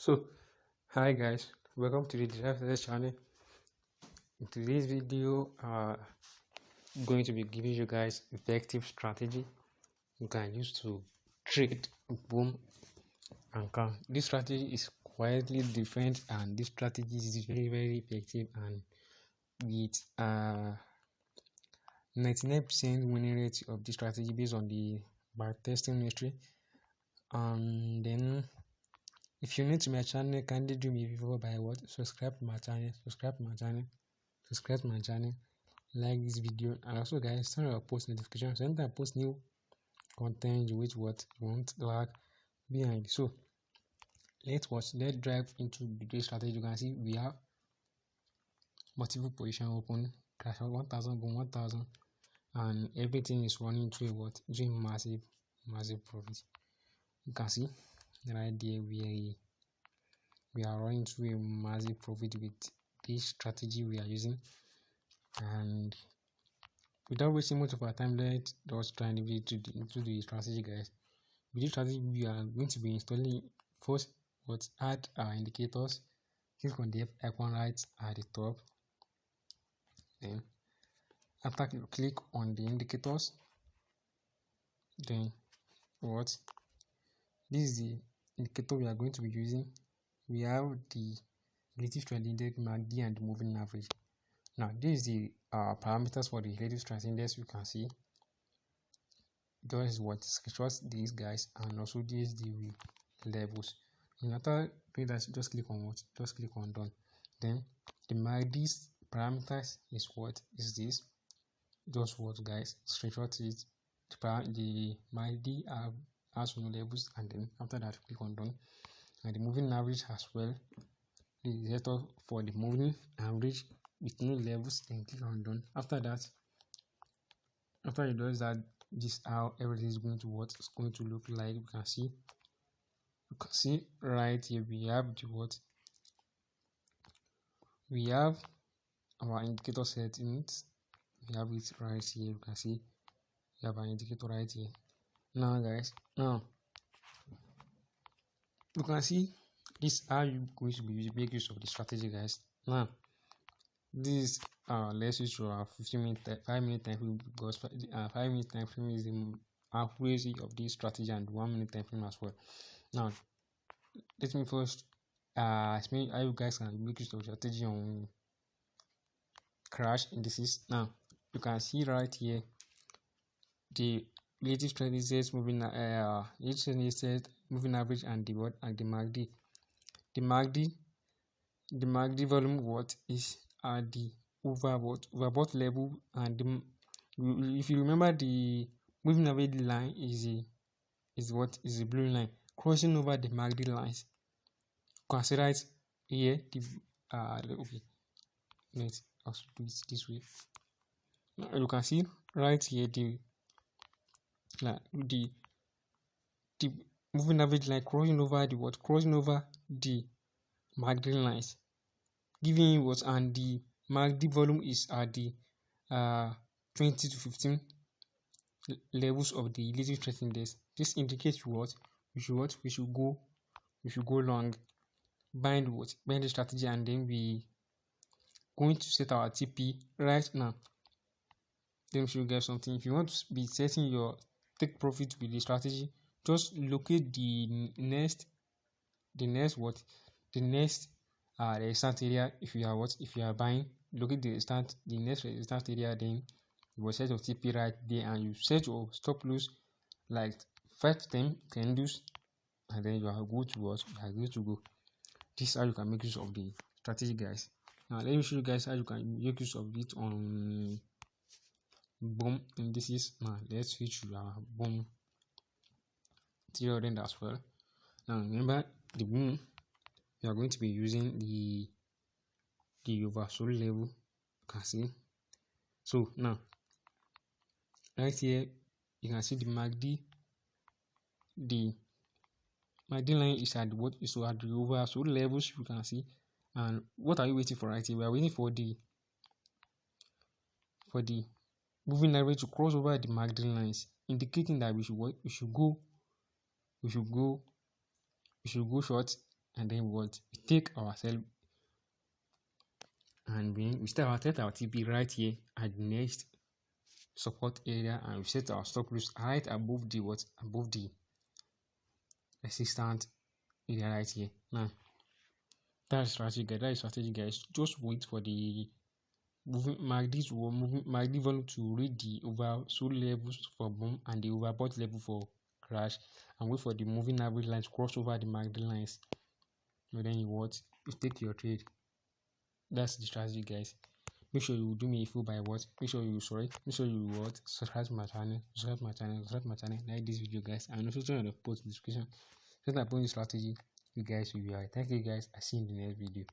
So, hi guys, welcome to the Drive channel. In today's video, I'm going to be giving you guys effective strategy you can use to trade boom and can. This strategy is quietly different, and this strategy is very effective, and with 99% winning rate of this strategy based on the backtesting history. And then, if you're new to my channel, kindly do me a favor by subscribe to my channel, like this video, and also guys, turn on your post notifications. So anytime I post new content, you want lag behind. So let's drive into the strategy. You can see we have multiple position open, crash out 1000, boom 1000, and everything is running into doing massive profit. You can see right there we are running to a massive profit with this strategy we are using. And without wasting much of our time, let's just try and into the strategy, guys. With this strategy, we are going to be installing first add our indicators. Click on the F icon right at the top. Then after you click on the indicators, then this is the indicator we are going to be using. We have the relative trend index, MACD, and the moving average. Now this is the parameters for the relative trend index. You can see just screenshots these guys, and also this is the levels. And after doing that, just click on done. Then the MACD's parameters is this. Just guys, screenshot it. The MACD has no levels, and then after that click on done. And the moving average as well, the setup for the moving average with no levels, then click on done. After that, after it does that, this is how everything is going to look like. You can see right here we have we have our indicator settings. We have it right here. You can see we have our indicator right here. Now guys, you can see this how you going to make use of the strategy, guys. Now this let's use our 5-minute time frame, because 5-minute time frame is the accuracy of this strategy, and 1-minute time frame as well. Now let me first explain how you guys can make use of the strategy on crash indices. Now you can see right here the relative trend index, moving moving average, and the MACD. The MACD volume is at the overbought level, and if you remember, the moving average line is the blue line crossing over the MACD lines. Consider it here. Okay, let's also do it this way. Now you can see right here the moving average line crossing over the MACD lines, giving you and the MACD volume is at the 20 to 15 levels of the relative trend index. This indicates we should go long, bind the strategy, and then we going to set our TP right now. Let me show you guys something. If you want to be setting your take profit with the strategy, just locate the next resistance area. If you are buying, locate the next resistance area, then you will set your TP right there, and you set your stop loss like 5 to 10 candles, and then you are good to go. This is how you can make use of the strategy, guys. Now let me show you guys how you can make use of it on boom indices. Now let's switch to our boom theorem as well. Now remember, the boom, we are going to be using the oversold level. You can see. So now right here you can see the MACD. The MACD line is at the oversold levels. You can see. And what are you waiting for right here? We are waiting for the moving average to cross over the MACD lines, indicating that we should go short and then what we take ourselves and then we set our TP right here at the next support area, and we set our stop loss right above the resistance area right here. Now that's strategy guys. That is strategy guys. Just wait for the moving MACD volume to read the oversold levels for boom and the overbought level for crash, and wait for the moving average lines to cross over the MACD lines. And then you take your trade. That's the strategy guys. Make sure you do me a favor by make sure you subscribe to my channel, like this video guys, and also turn on the post description so that I post the strategy you guys will be right. Thank you guys. I see you in the next video.